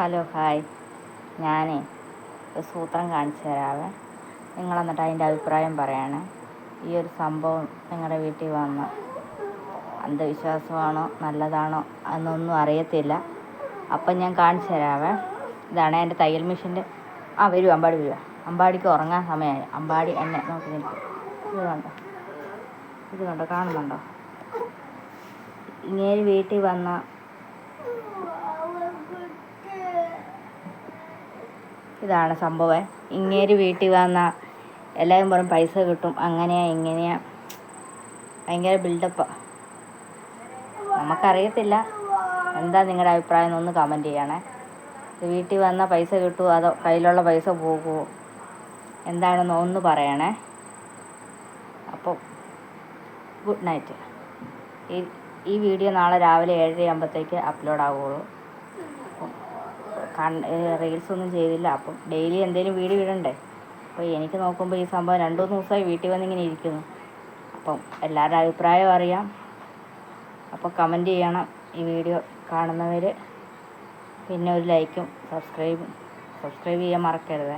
Hello hi, ഞാനേ ഒരു സൂത്രം കാണിച്ചു തരാവേ. നിങ്ങളെന്നിട്ട് അതിൻ്റെ അഭിപ്രായം പറയണേ. ഈ ഒരു സംഭവം നിങ്ങളുടെ വീട്ടിൽ വന്ന അന്ധവിശ്വാസമാണോ നല്ലതാണോ എന്നൊന്നും അറിയത്തില്ല. അപ്പം ഞാൻ കാണിച്ചു തരാവേ. ഇതാണ് എൻ്റെ തയ്യൽ മെഷീൻ്റെ. വരൂ, അമ്പാടി വരിക. അമ്പാടിക്ക് ഉറങ്ങാൻ സമയമായി. അമ്പാടി എന്നെ നോക്കി നിൽക്കും. ഇത് കണ്ടോ, കാണുന്നുണ്ടോ? ഇങ്ങനെ വീട്ടിൽ വന്ന ഇതാണ് സംഭവം. ഇങ്ങേര് വീട്ടിൽ വന്ന എല്ലാവരും പറയും പൈസ കിട്ടും, അങ്ങനെയാ ഇങ്ങനെയാ, ഭയങ്കര ബിൽഡപ്പാണ്. നമുക്കറിയത്തില്ല. എന്താ നിങ്ങളുടെ അഭിപ്രായം എന്നൊന്ന് കമൻറ്റ് ചെയ്യണേ. വീട്ടിൽ വന്നാൽ പൈസ കിട്ടുമോ അതോ കയ്യിലുള്ള പൈസ പോകുമോ എന്താണെന്ന് ഒന്ന് പറയണേ. അപ്പോൾ ഗുഡ് നൈറ്റ്. ഈ വീഡിയോ നാളെ രാവിലെ 7:30 അപ്ലോഡ് ആവുകയുള്ളൂ. റീൽസൊന്നും ചെയ്തില്ല. അപ്പം ഡെയിലി എന്തെങ്കിലും വീഡിയോ ഇടണ്ടേ. അപ്പോൾ എനിക്ക് നോക്കുമ്പോൾ ഈ സംഭവം 2-3 ദിവസമായി വീട്ടിൽ വന്നിങ്ങനെ ഇരിക്കുന്നു. അപ്പം എല്ലാവരുടെ അഭിപ്രായം അറിയാം. അപ്പോൾ കമൻറ്റ് ചെയ്യണം ഈ വീഡിയോ കാണുന്നവർ. പിന്നെ ഒരു ലൈക്കും സബ്സ്ക്രൈബ് ചെയ്യാൻ മറക്കരുത്.